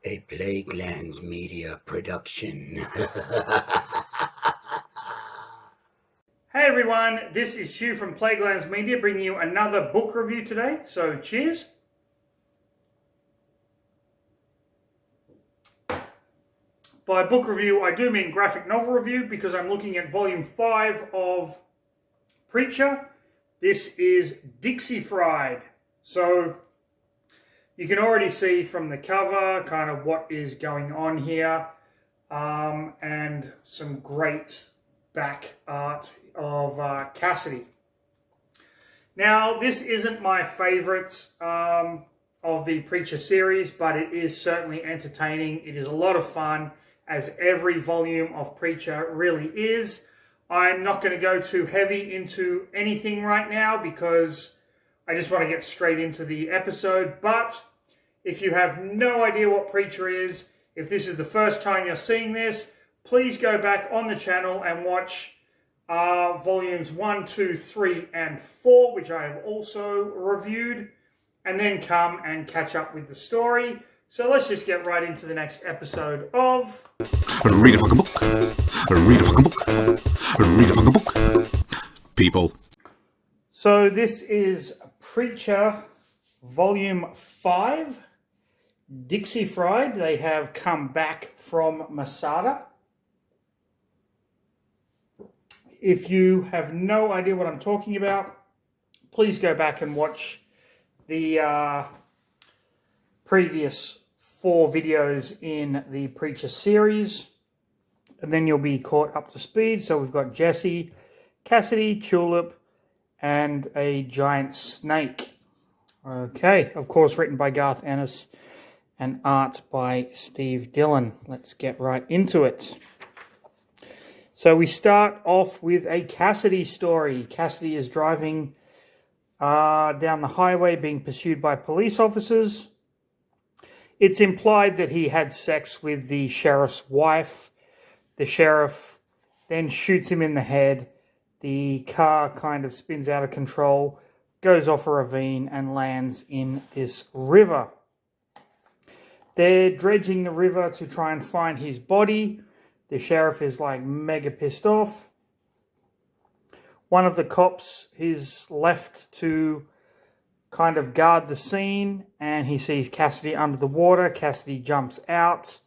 A Plaguelands Media production. Hey everyone, this is Hugh from Plaguelands Media bringing you another book review today. So cheers. By book review, I do mean graphic novel review because I'm looking at volume 5 of Preacher. This is Dixie Fried. So you can already see from the cover kind of what is going on here, and some great back art of Cassidy. Now, this isn't my favourite of the Preacher series, but it is certainly entertaining. It is a lot of fun, as every volume of Preacher really is. I'm not going to go too heavy into anything right now because I just want to get straight into the episode. But if you have no idea what Preacher is, if this is the first time you're seeing this, please go back on the channel and watch volumes 1, 2, 3, and 4, which I have also reviewed, and then come and catch up with the story. So let's just get right into the next episode of Read a fucking book. Read a fucking book. Read a fucking book. People. So this is Preacher Volume 5, Dixie Fried. They have come back from Masada. If you have no idea what I'm talking about, please go back and watch the previous 4 videos in the Preacher series, and then you'll be caught up to speed. So we've got Jesse, Cassidy, Tulip, and a giant snake. Okay, of course, written by Garth, Ennis, and art by Steve Dillon. Let's get right into it. So we start off with a Cassidy story. Cassidy is driving down the highway being pursued by police officers. It's implied that he had sex with the sheriff's wife. The sheriff then shoots him in the head. The car kind of spins out of control, goes off a ravine, and lands in this river. They're dredging the river to try and find his body. The sheriff is like mega pissed off. One of the cops is left to kind of guard the scene, and he sees Cassidy under the water. Cassidy jumps out,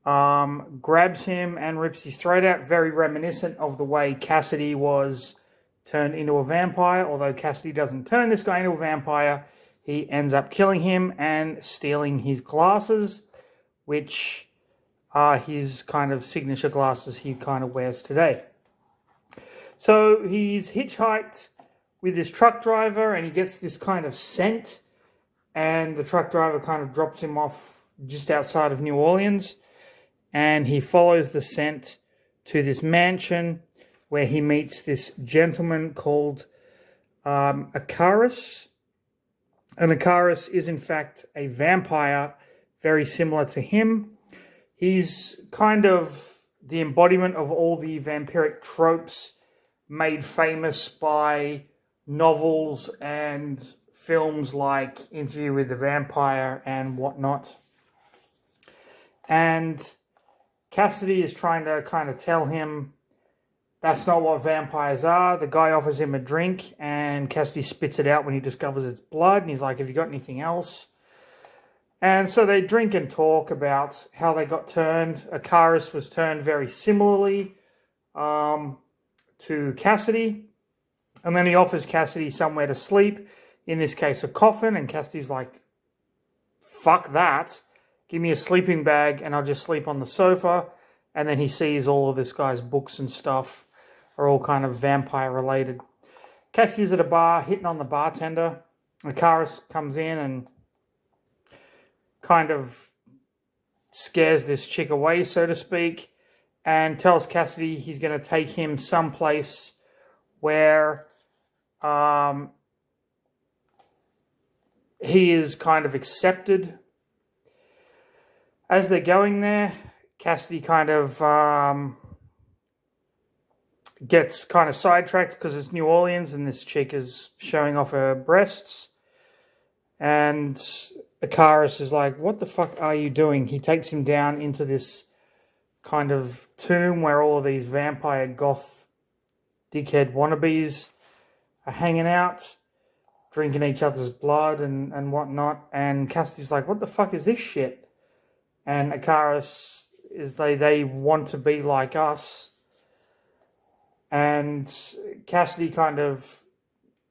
grabs him and rips his throat out. Very reminiscent of the way Cassidy was turned into a vampire. Although Cassidy doesn't turn this guy into a vampire, he ends up killing him and stealing his glasses, which are his kind of signature glasses he kind of wears today. So he's hitchhiked with his truck driver, and he gets this kind of scent, and the truck driver kind of drops him off just outside of New Orleans, and he follows the scent to this mansion where he meets this gentleman called Icarus. And Icarus is in fact a vampire very similar to him. He's kind of the embodiment of all the vampiric tropes made famous by novels and films like Interview with the Vampire and whatnot. And Cassidy is trying to kind of tell him that's not what vampires are. The guy offers him a drink, and Cassidy spits it out when he discovers it's blood. And he's like, have you got anything else? And so they drink and talk about how they got turned. Icarus was turned very similarly to Cassidy. And then he offers Cassidy somewhere to sleep, in this case a coffin. And Cassidy's like, fuck that. Give me a sleeping bag and I'll just sleep on the sofa. And then he sees all of this guy's books and stuff are all kind of vampire related. Cassidy's at a bar hitting on the bartender. Icarus comes in and kind of scares this chick away, so to speak, and tells Cassidy he's going to take him someplace where he is kind of accepted. As they're going there, Cassidy kind of gets kind of sidetracked because it's New Orleans and this chick is showing off her breasts. And Icarus is like, what the fuck are you doing? He takes him down into this kind of tomb where all of these vampire goth dickhead wannabes are hanging out, drinking each other's blood and whatnot. And Cassidy's like, what the fuck is this shit? And Icarus is they want to be like us. And Cassidy kind of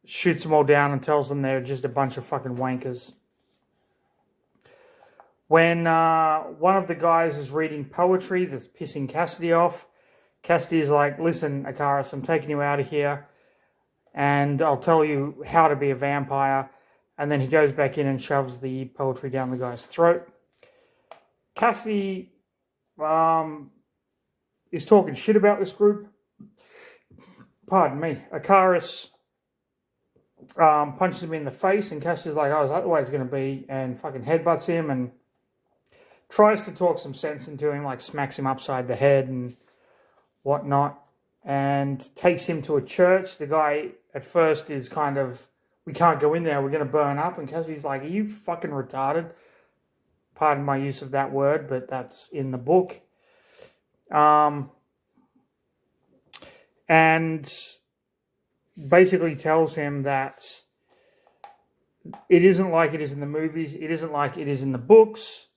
shoots them all down and tells them they're just a bunch of fucking wankers. When one of the guys is reading poetry that's pissing Cassidy off, Cassidy's like, listen, Icarus, I'm taking you out of here and I'll tell you how to be a vampire. And then he goes back in and shoves the poetry down the guy's throat. Cassidy is talking shit about this group. Pardon me. Icarus punches him in the face, and Cassidy's like, oh, is that the way it's going to be? And fucking headbutts him and tries to talk some sense into him, like smacks him upside the head and whatnot, and takes him to a church. The guy at first is kind of, we can't go in there, we're going to burn up. And Cassidy's like, are you fucking retarded? Pardon my use of that word, but that's in the book. And basically tells him that it isn't like it is in the movies. It isn't like it is in the books.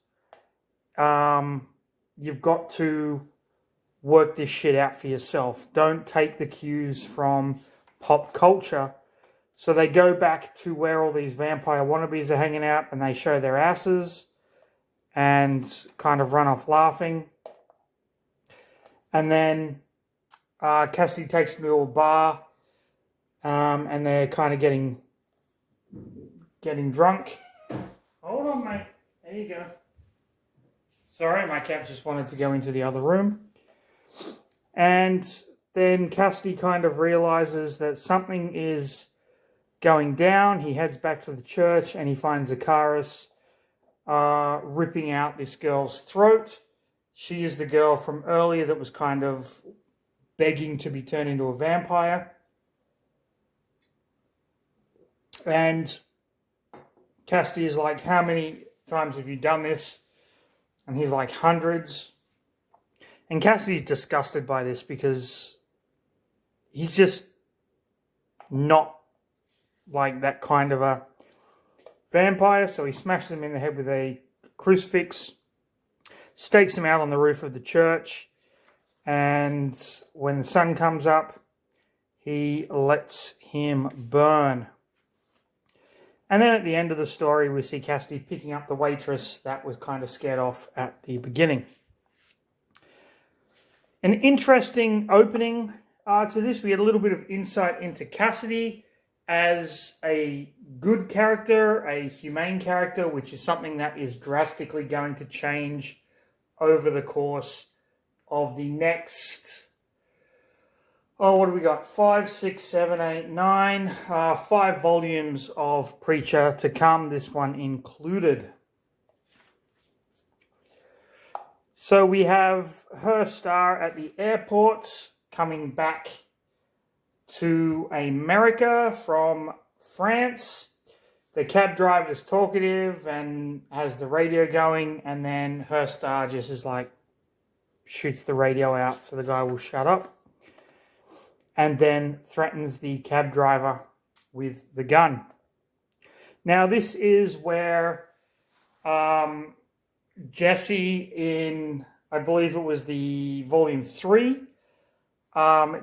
You've got to work this shit out for yourself. Don't take the cues from pop culture. So they go back to where all these vampire wannabes are hanging out and they show their asses and kind of run off laughing. And then Cassidy takes them to a bar and they're kind of getting drunk. Hold on, mate. There you go. Sorry, my cat just wanted to go into the other room. And then Cassidy kind of realizes that something is going down. He heads back to the church and he finds Icarus ripping out this girl's throat. She is the girl from earlier that was kind of begging to be turned into a vampire. And Cassidy is like, how many times have you done this? And he's like, hundreds. And Cassidy's disgusted by this because he's just not like that kind of a vampire. So he smashes him in the head with a crucifix, stakes him out on the roof of the church, and when the sun comes up, he lets him burn. And then at the end of the story, we see Cassidy picking up the waitress that was kind of scared off at the beginning. An interesting opening to this. We had a little bit of insight into Cassidy as a good character, a humane character, which is something that is drastically going to change over the course of the next, what do we got? 5, 6, 7, 8, 9, 5 volumes of Preacher to come, this one included. So we have her star at the airport coming back to America from France. The cab driver's talkative and has the radio going, and then her star just is like, shoots the radio out so the guy will shut up, and then threatens the cab driver with the gun. Now this is where Jesse, in, I believe it was the volume 3,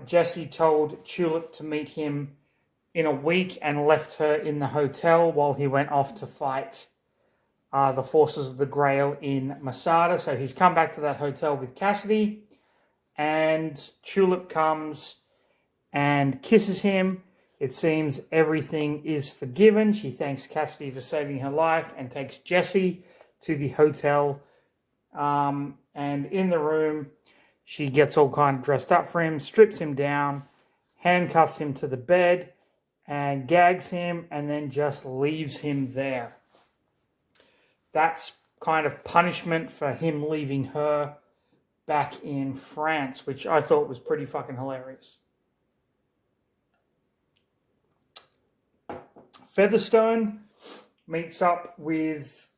Jesse told Tulip to meet him in a week and left her in the hotel while he went off to fight the forces of the Grail in Masada. So he's come back to that hotel with Cassidy, and Tulip comes and kisses him. It seems everything is forgiven. She thanks Cassidy for saving her life and takes Jesse to the hotel. And in the room, she gets all kind of dressed up for him, strips him down, handcuffs him to the bed, and gags him, and then just leaves him there. That's kind of punishment for him leaving her back in France, which I thought was pretty fucking hilarious. Featherstone meets up with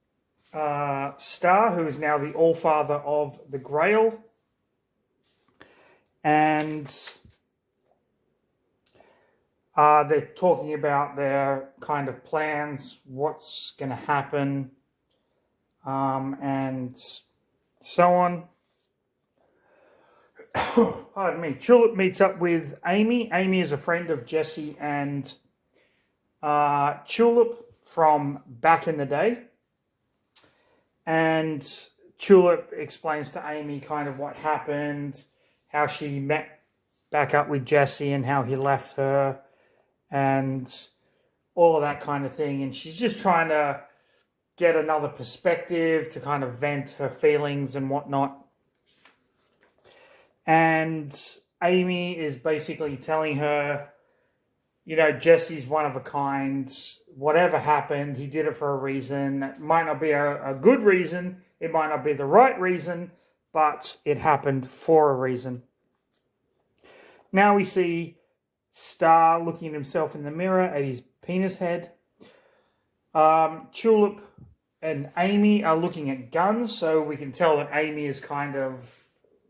Star, who is now the Allfather of the Grail. And they're talking about their kind of plans, what's going to happen, and so on. Pardon me. Tulip meets up with Amy. Amy is a friend of Jesse and Tulip from back in the day. And Tulip explains to Amy kind of what happened, how she met back up with Jesse and how he left her and all of that kind of thing. And she's just trying to get another perspective to kind of vent her feelings and whatnot. And Amy is basically telling her, you know, Jesse's one of a kind. Whatever happened, he did it for a reason. It might not be a good reason. It might not be the right reason, but it happened for a reason. Now we see Star looking at himself in the mirror at his penis head. Tulip and Amy are looking at guns, so we can tell that Amy is kind of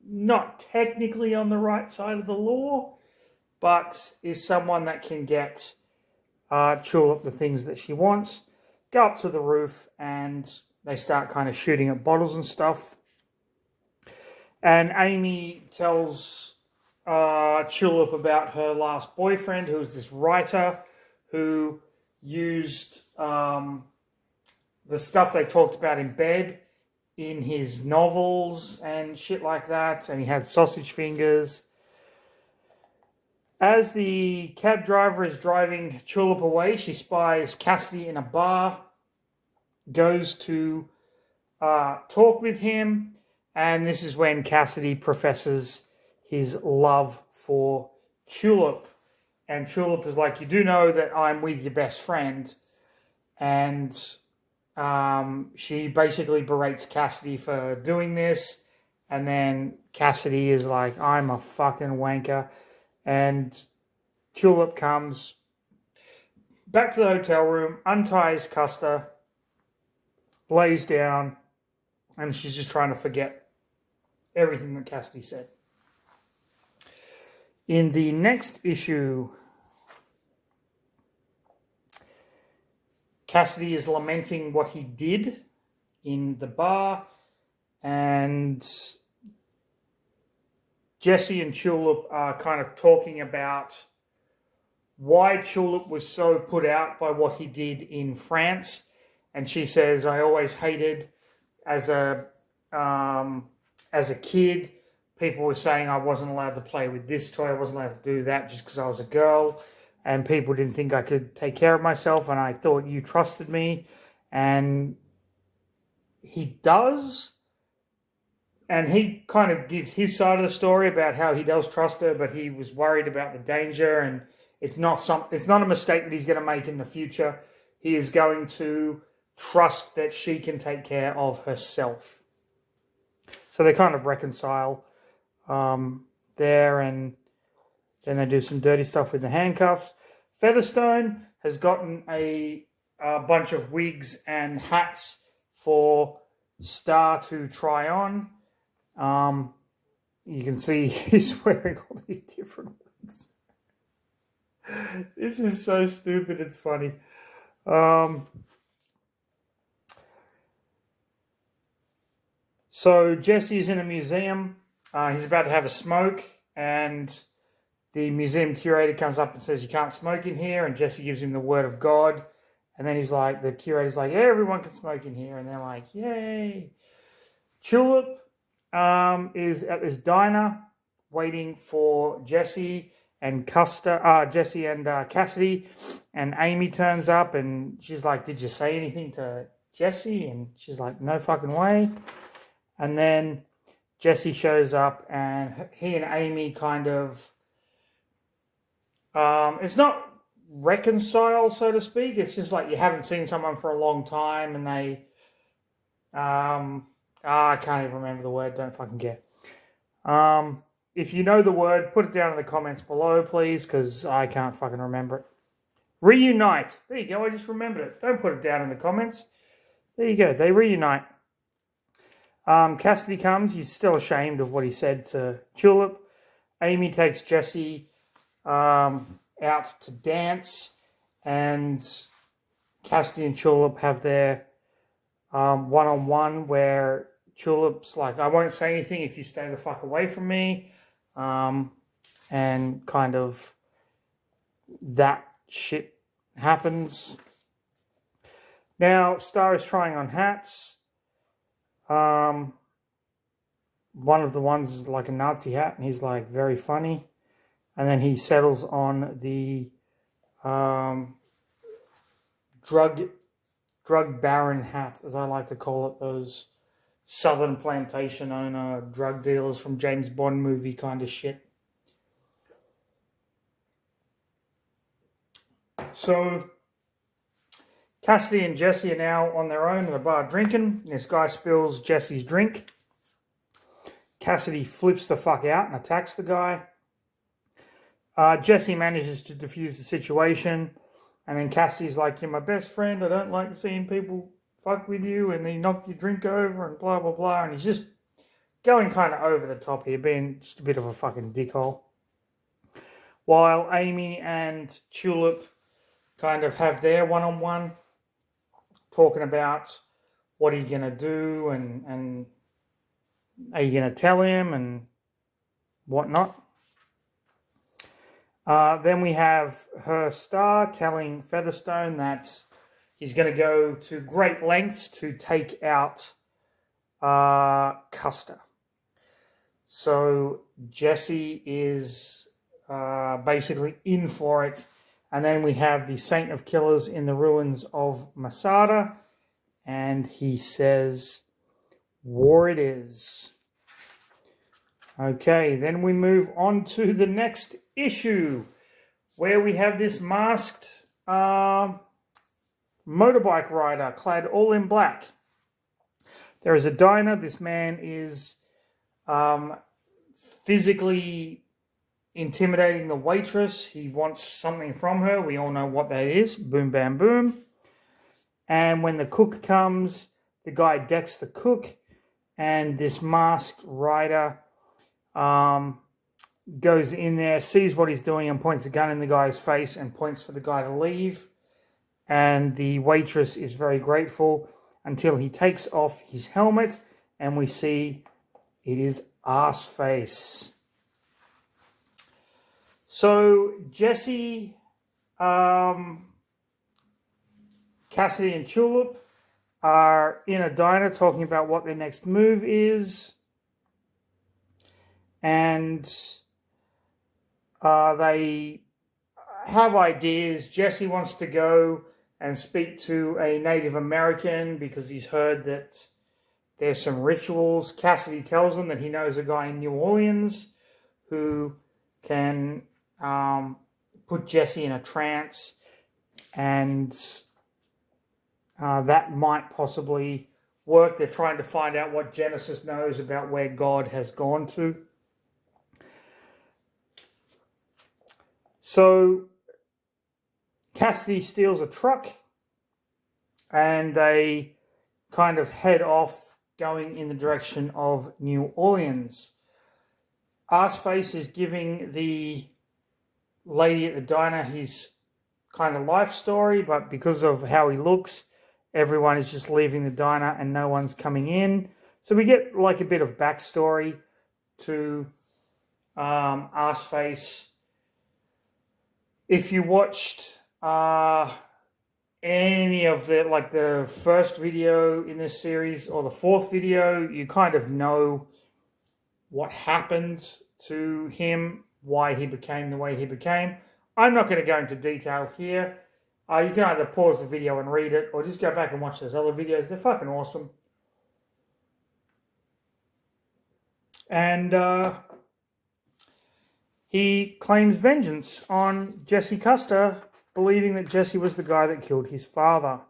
not technically on the right side of the law, but is someone that can get Tulip the things that she wants. Go up to the roof and they start kind of shooting at bottles and stuff. And Amy tells Tulip about her last boyfriend, who was this writer who used the stuff they talked about in bed in his novels and shit like that. And he had sausage fingers. As the cab driver is driving Tulip away, she spies Cassidy in a bar, goes to talk with him, and this is when Cassidy professes his love for Tulip. And Tulip is like, you do know that I'm with your best friend. And she basically berates Cassidy for doing this. And then Cassidy is like, I'm a fucking wanker. And Tulip comes back to the hotel room, unties Custer, lays down, and she's just trying to forget everything that Cassidy said. In the next issue, Cassidy is lamenting what he did in the bar, and Jesse and Tulip are kind of talking about why Tulip was so put out by what he did in France. And she says, I always hated as a kid, people were saying I wasn't allowed to play with this toy, I wasn't allowed to do that just because I was a girl. And people didn't think I could take care of myself, and I thought you trusted me. And he does. And he kind of gives his side of the story about how he does trust her, but he was worried about the danger, and it's not a mistake that he's going to make in the future. He is going to trust that she can take care of herself. So they kind of reconcile there, and then they do some dirty stuff with the handcuffs. Featherstone has gotten a bunch of wigs and hats for Star to try on. You can see he's wearing all these different wigs. This is so stupid, it's funny. So Jesse's in a museum. He's about to have a smoke, and the museum curator comes up and says, you can't smoke in here, and Jesse gives him the word of God. And then the curator's like, yeah, everyone can smoke in here. And they're like, yay. Tulip is at this diner waiting for Jesse and Cassidy, and Amy turns up and she's like, did you say anything to Jesse? And she's like, no fucking way. And then Jesse shows up, and he and Amy kind of it's not reconcile, so to speak. It's just like you haven't seen someone for a long time, and they I can't even remember the word, don't fucking care. If you know the word, put it down in the comments below, please, because I can't fucking remember it. Reunite. There you go, I just remembered it. Don't put it down in the comments. there you go. They reunite. Cassidy comes. He's still ashamed of what he said to Tulip. Amy takes Jesse out to dance, and Cassidy and Tulip have their one-on-one where Tulip's like, I won't say anything if you stay the fuck away from me. And kind of that shit happens. Now, Star is trying on hats. One of the ones is like a Nazi hat, and he's like very funny. And then he settles on the drug baron hat, as I like to call it, those southern plantation owner drug dealers from James Bond movie kind of shit. So Cassidy and Jesse are now on their own at a bar drinking. This guy spills Jesse's drink. Cassidy flips the fuck out and attacks the guy. Jesse manages to defuse the situation. And then Cassidy's like, you're my best friend. I don't like seeing people fuck with you. And then knock your drink over and blah, blah, blah. And he's just going kind of over the top here, being just a bit of a fucking dickhole. While Amy and Tulip kind of have their one-on-one, talking about what are you going to do and are you going to tell him and whatnot. Then we have her Star telling Featherstone that he's going to go to great lengths to take out Custer. So Jesse is basically in for it. And then we have the Saint of Killers in the ruins of Masada. And he says, war it is. Okay, then we move on to the next issue, where we have this masked motorbike rider clad all in black. There is a diner. This man is physically intimidating the waitress. He wants something from her. We all know what that is. Boom, bam, boom. And when the cook comes, the guy decks the cook, and this masked rider goes in there, sees what he's doing, and points a gun in the guy's face and points for the guy to leave. And the waitress is very grateful until he takes off his helmet, and we see it is Arseface. So Jesse, Cassidy and Tulip are in a diner talking about what their next move is. And they have ideas. Jesse wants to go and speak to a Native American because he's heard that there's some rituals. Cassidy tells him that he knows a guy in New Orleans who can put Jesse in a trance, and that might possibly work. They're trying to find out what Genesis knows about where God has gone to. So Cassidy steals a truck, and they kind of head off going in the direction of New Orleans. Arseface is giving the lady at the diner his kind of life story, but because of how he looks, everyone is just leaving the diner and no one's coming in. So we get like a bit of backstory to Arseface. If you watched any of the first video in this series or the fourth video, you kind of know what happened to him, why he became the way he became. I'm not going to go into detail here. You can either pause the video and read it, or just go back and watch those other videos. They're fucking awesome. And he claims vengeance on Jesse Custer, believing that Jesse was the guy that killed his father.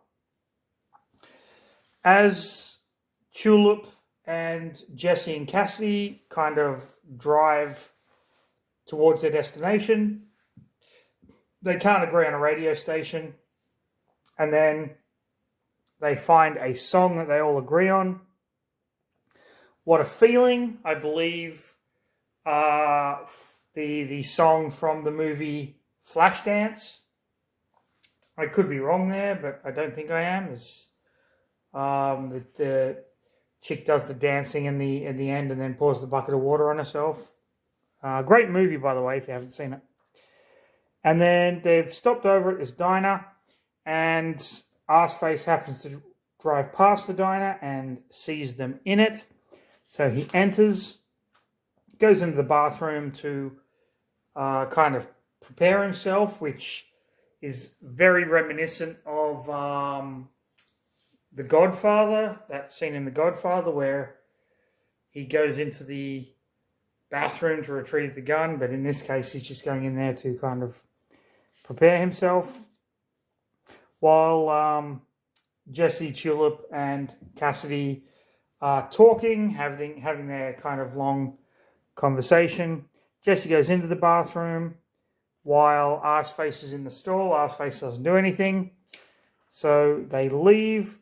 As Tulip and Jesse and Cassidy kind of drive towards their destination, they can't agree on a radio station, and then they find a song that they all agree on. What a Feeling, I believe, the song from the movie Flashdance. I could be wrong there, but I don't think I am. The chick does the dancing in the end and then pours the bucket of water on herself. Great movie, by the way, if you haven't seen it. And then they've stopped over at this diner, and Arseface happens to drive past the diner and sees them in it. So he enters, goes into the bathroom to kind of prepare himself, which is very reminiscent of The Godfather, that scene in The Godfather where he goes into the bathroom to retrieve the gun, but in this case he's just going in there to kind of prepare himself. While Jesse, Tulip, and Cassidy are talking, having their kind of long conversation, Jesse goes into the bathroom while Arseface is in the stall. Arseface doesn't do anything. So they leave,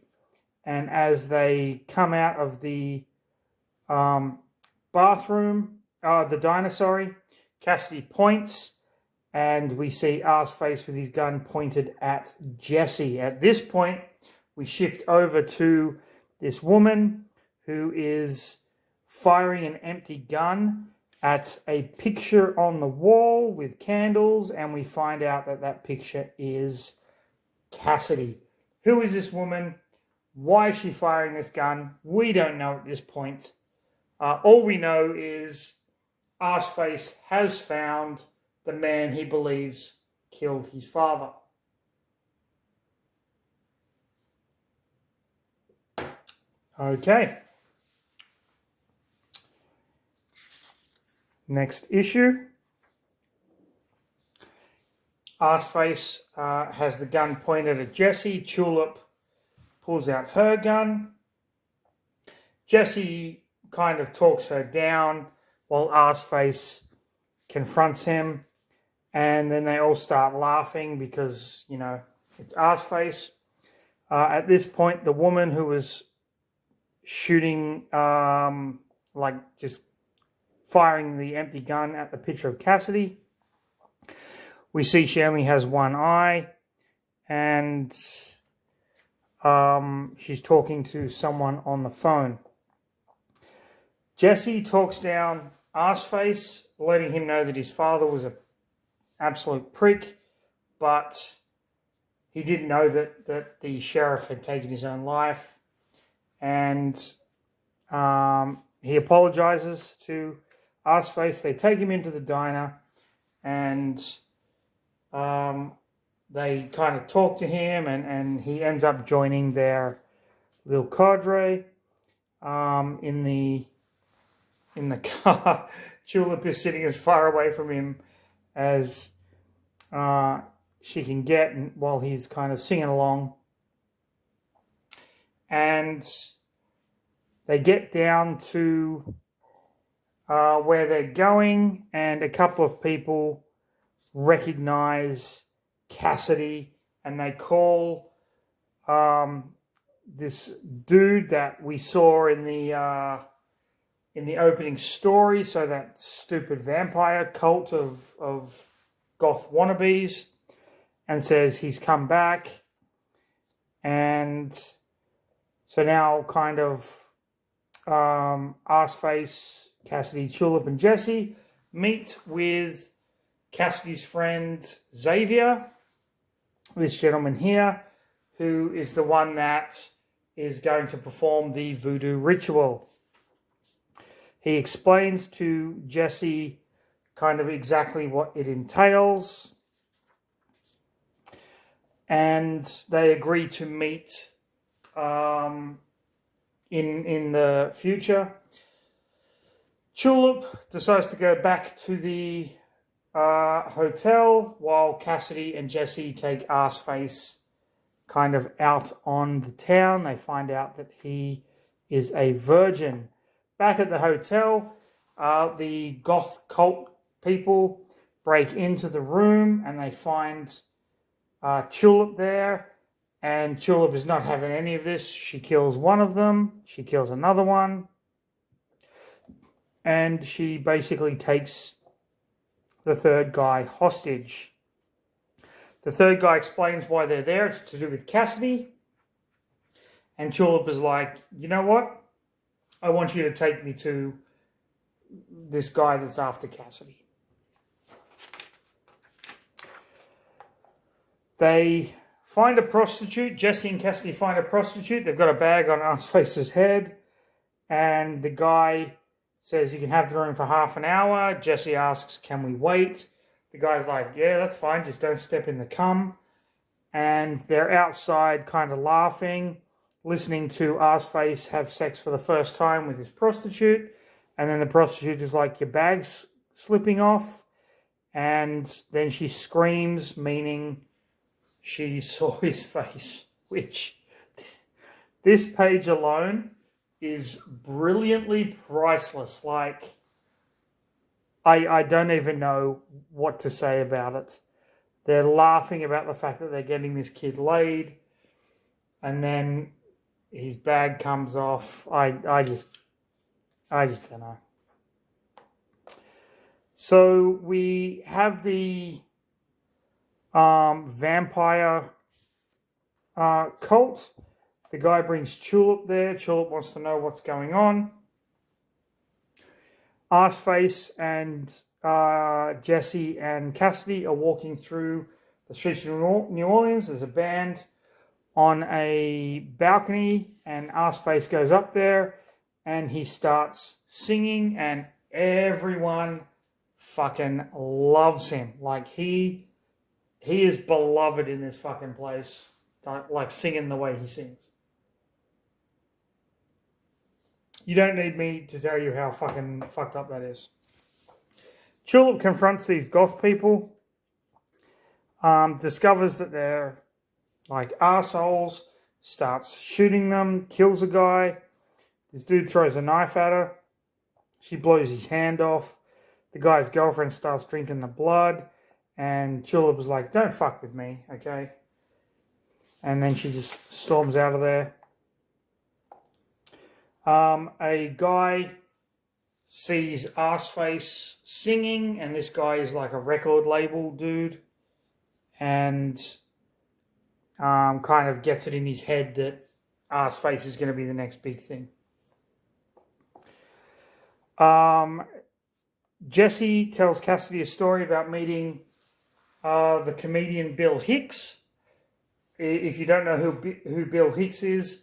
and as they come out of the the diner, Cassidy points, and we see Arseface with his gun pointed at Jesse. At this point, we shift over to this woman who is firing an empty gun at a picture on the wall with candles, and we find out that that picture is Cassidy. Who is this woman? Why is she firing this gun? We don't know at this point. All we know is Arseface has found the man he believes killed his father. Okay. Next issue. Arseface has the gun pointed at Jesse. Tulip pulls out her gun. Jesse kind of talks her down while Arseface confronts him. And then they all start laughing because, you know, it's Arseface. At this point, the woman who was shooting, just firing the empty gun at the picture of Cassidy, we see she only has one eye, and she's talking to someone on the phone. Jesse talks down Arseface, letting him know that his father was an absolute prick, but he didn't know that the sheriff had taken his own life, and he apologizes to Arseface. They take him into the diner, and they kind of talk to him, and he ends up joining their little cadre. In the car, Tulip is sitting as far away from him as she can get while he's kind of singing along. And they get down to where they're going, and a couple of people recognize Cassidy, and they call this dude that we saw in the opening story, so that stupid vampire cult of goth wannabes, and says he's come back. And so now kind of Arseface, Cassidy, Tulip, and Jesse meet with Cassidy's friend Xavier, this gentleman here, who is the one that is going to perform the voodoo ritual. He explains to Jesse kind of exactly what it entails, and they agree to meet in the future. Tulip decides to go back to the hotel while Cassidy and Jesse take Arseface kind of out on the town. They find out that he is a virgin. Back at the hotel, the goth cult people break into the room, and they find Tulip there, And Tulip is not having any of this. She kills one of them. She kills another one. And she basically takes the third guy hostage. The third guy explains why they're there. It's to do with Cassidy. And Tulip is like, you know what? I want you to take me to this guy that's after Cassidy. They find a prostitute. Jesse and Cassidy find a prostitute. They've got a bag on Arseface's head. And the guy says, you can have the room for half an hour. Jesse asks, can we wait? The guy's like, yeah, that's fine. Just don't step in the cum. And they're outside kind of laughing, listening to Arseface have sex for the first time with his prostitute. And then the prostitute is like, your bag's slipping off. And then she screams, meaning she saw his face, which this page alone is brilliantly priceless. Like, I don't even know what to say about it. They're laughing about the fact that they're getting this kid laid, and then his bag comes off. I just don't know. So we have the vampire cult. The guy brings Tulip there. Tulip wants to know what's going on. Arseface and Jesse and Cassidy are walking through the streets of New Orleans. There's a band on a balcony, and Arseface goes up there and he starts singing, and everyone fucking loves him. Like, he is beloved in this fucking place, like singing the way he sings. You don't need me to tell you how fucking fucked up that is. Tulip confronts these goth people, discovers that they're like assholes, starts shooting them, kills a guy. This dude throws a knife at her. She blows his hand off. The guy's girlfriend starts drinking the blood, and Tulip is like, don't fuck with me, okay? And then she just storms out of there. A guy sees Arseface singing, and this guy is like a record label dude, and kind of gets it in his head that Arseface is going to be the next big thing. Jesse tells Cassidy a story about meeting the comedian Bill Hicks. If you don't know who Bill Hicks is,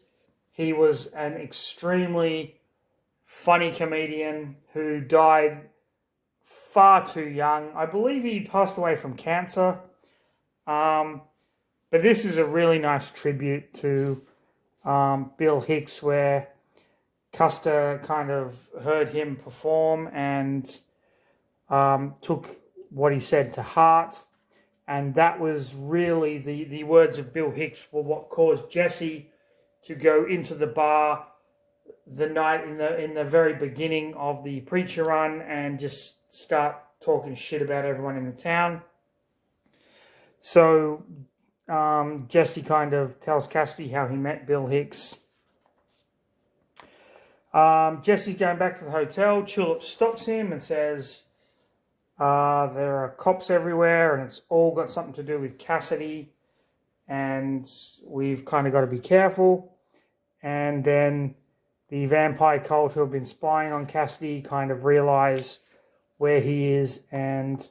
he was an extremely funny comedian who died far too young. I believe he passed away from cancer. But this is a really nice tribute to Bill Hicks, where Custer kind of heard him perform and took what he said to heart. And that was really the words of Bill Hicks were what caused Jesse to go into the bar the night in the very beginning of the Preacher run and just start talking shit about everyone in the town. So Jesse kind of tells Cassidy how he met Bill Hicks. Jesse's going back to the hotel. Tulip stops him and says, there are cops everywhere and it's all got something to do with Cassidy, and we've kind of got to be careful. And then the vampire cult who have been spying on Cassidy kind of realize where he is and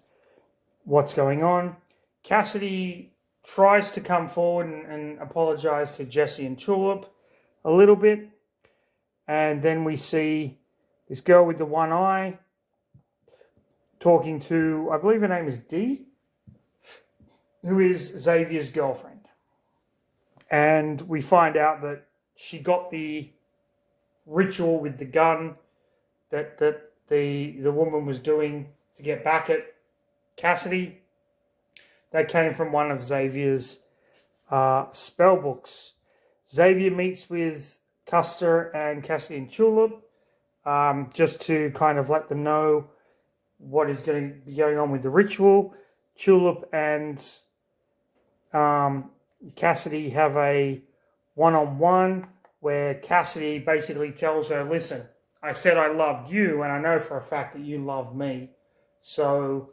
what's going on. Cassidy tries to come forward and apologize to Jesse and Tulip a little bit. And then we see this girl with the one eye talking to, I believe her name is Dee, who is Xavier's girlfriend. And we find out that she got the ritual with the gun that the woman was doing to get back at Cassidy. That came from one of Xavier's spell books. Xavier meets with Custer and Cassidy and Tulip just to kind of let them know what is going to be going on with the ritual. Tulip and Cassidy have a one-on-one where Cassidy basically tells her, listen, I said I loved you, and I know for a fact that you love me. So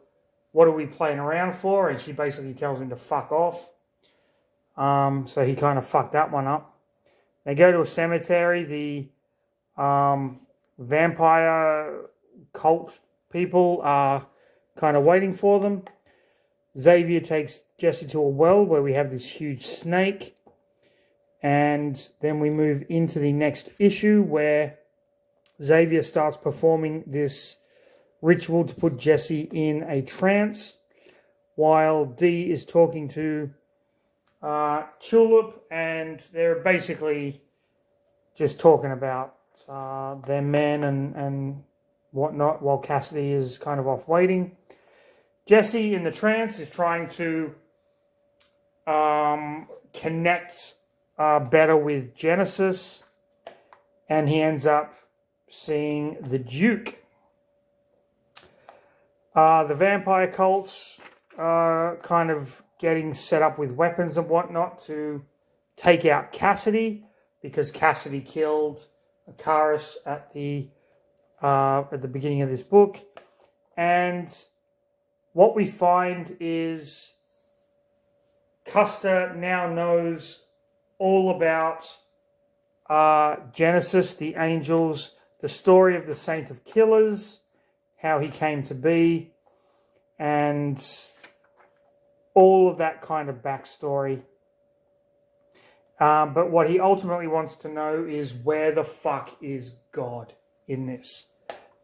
what are we playing around for? And she basically tells him to fuck off. So he kind of fucked that one up. They go to a cemetery. The vampire cult people are kind of waiting for them. Xavier takes Jesse to a well where we have this huge snake. And then we move into the next issue where Xavier starts performing this ritual to put Jesse in a trance while Dee is talking to Tulip, and they're basically just talking about their men and whatnot while Cassidy is kind of off waiting. Jesse in the trance is trying to connect better with Genesis, and he ends up seeing the Duke. The vampire cults are kind of getting set up with weapons and whatnot to take out Cassidy, because Cassidy killed Akaris at the beginning of this book. And what we find is Custer now knows all about Genesis, the angels, the story of the Saint of Killers, how he came to be, and all of that kind of backstory. But what he ultimately wants to know is where the fuck is God in this?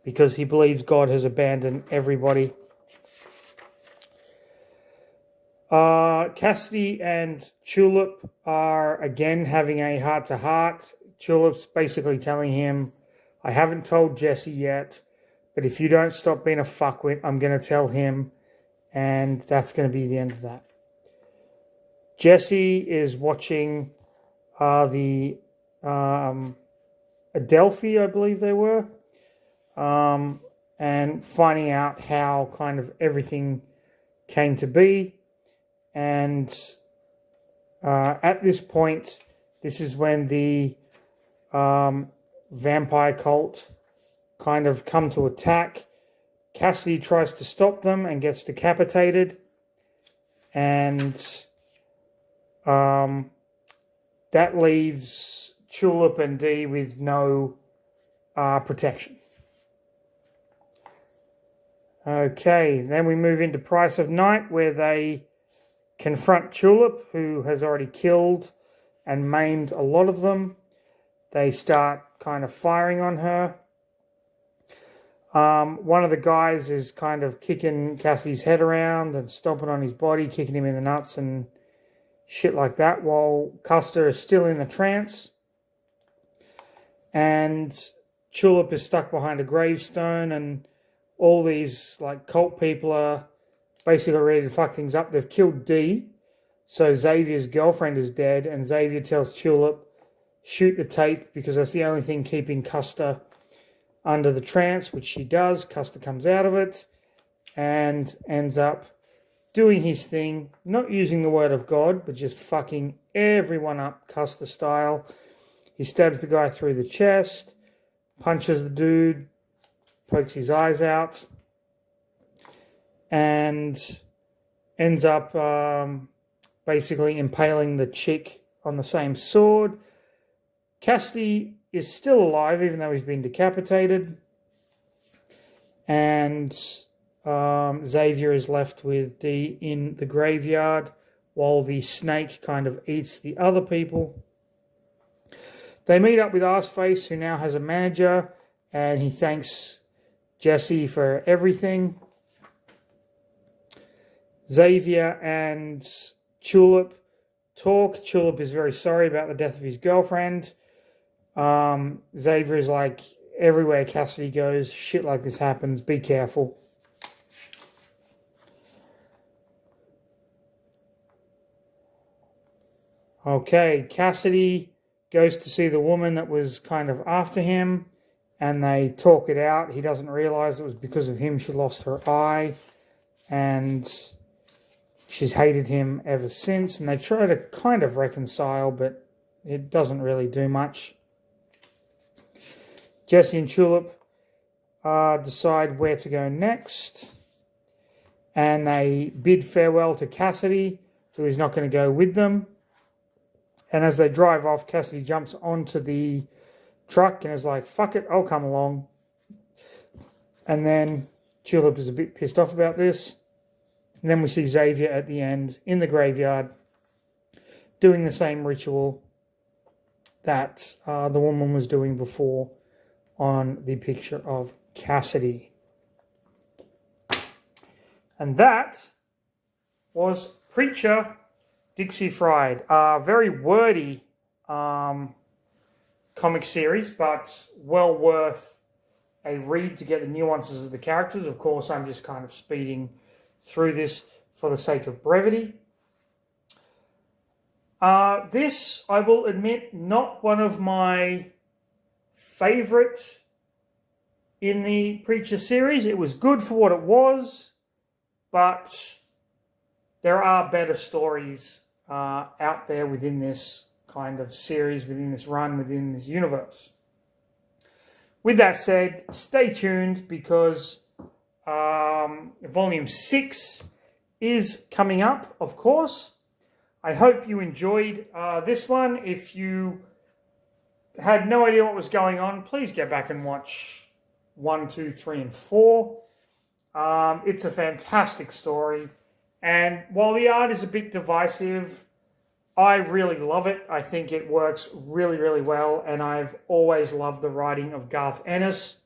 Because he believes God has abandoned everybody. Cassidy and Tulip are again having a heart-to-heart. Tulip's basically telling him, I haven't told Jesse yet, but if you don't stop being a fuckwit, I'm going to tell him, and that's going to be the end of that. Jesse is watching the Adelphi, I believe they were, and finding out how kind of everything came to be. And at this point, this is when the vampire cult kind of come to attack. Cassidy tries to stop them and gets decapitated. And that leaves Tulip and Dee with no protection. Okay, then we move into Price of Night, where they confront Tulip, who has already killed and maimed a lot of them. They start kind of firing on her. One of the guys is kind of kicking Cassie's head around and stomping on his body, kicking him in the nuts and shit like that, while Custer is still in the trance. And Tulip is stuck behind a gravestone, and all these like cult people are basically ready to fuck things up. They've killed Dee, so Xavier's girlfriend is dead, and Xavier tells Tulip, shoot the tape, because that's the only thing keeping Custer under the trance, which she does. Custer comes out of it and ends up doing his thing, not using the word of God, but just fucking everyone up Custer style. He stabs the guy through the chest, punches the dude, pokes his eyes out, and ends up basically impaling the chick on the same sword. Cassidy is still alive, even though he's been decapitated. And Xavier is left with Dee in the graveyard while the snake kind of eats the other people. They meet up with Arseface, who now has a manager, and he thanks Jesse for everything. Xavier and Tulip talk. Tulip is very sorry about the death of his girlfriend. Xavier is like, everywhere Cassidy goes, shit like this happens, be careful. Okay, Cassidy goes to see the woman that was kind of after him, and they talk it out. He doesn't realize it was because of him she lost her eye, and She's hated him ever since, and they try to kind of reconcile, but it doesn't really do much. Jesse and Tulip decide where to go next, and they bid farewell to Cassidy, who is not going to go with them. And as they drive off, Cassidy jumps onto the truck and is like, fuck it, I'll come along. And then Tulip is a bit pissed off about this. And then we see Xavier at the end in the graveyard doing the same ritual that the woman was doing before on the picture of Cassidy. And that was Preacher Dixie Fried. Very wordy comic series, but well worth a read to get the nuances of the characters. Of course, I'm just kind of speeding through this for the sake of brevity. This, I will admit, not one of my favorite in the Preacher series. It was good for what it was, but there are better stories out there within this kind of series, within this run, within this universe. With that said, stay tuned because Volume 6 is coming up, of course. I hope you enjoyed this one. If you had no idea what was going on, please get back and watch 1, 2, 3, and 4. It's a fantastic story. And while the art is a bit divisive, I really love it. I think it works really, really well. And I've always loved the writing of Garth Ennis.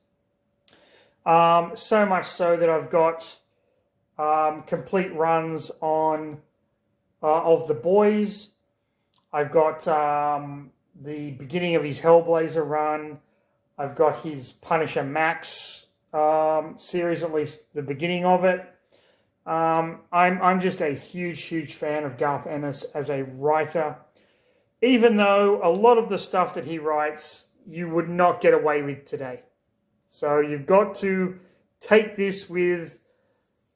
So much so that I've got complete runs on of The Boys. I've got the beginning of his Hellblazer run. I've got his Punisher Max series, at least the beginning of it. I'm just a huge fan of Garth Ennis as a writer, even though a lot of the stuff that he writes you would not get away with today. So you've got to take this with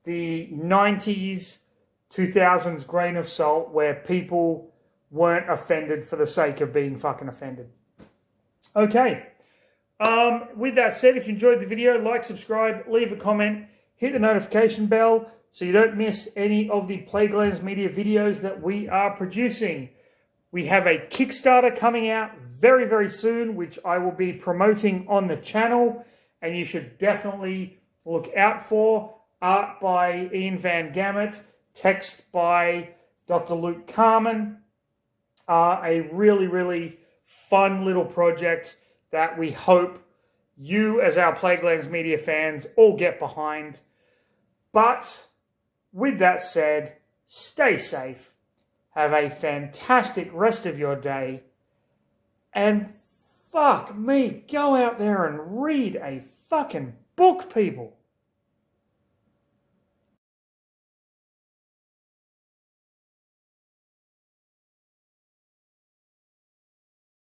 the 90s, 2000s grain of salt, where people weren't offended for the sake of being fucking offended. Okay. With that said, if you enjoyed the video, like, subscribe, leave a comment, hit the notification bell so you don't miss any of the Plaguelands Media videos that we are producing. We have a Kickstarter coming out very, very soon, which I will be promoting on the channel, and you should definitely look out for. Art by Ian Van Gammett, text by Dr. Luke Carmen. A really, really fun little project that we hope you, as our Plaguelands Media fans, all get behind. But with that said, stay safe, have a fantastic rest of your day, and fuck me, go out there and read a fucking book, people.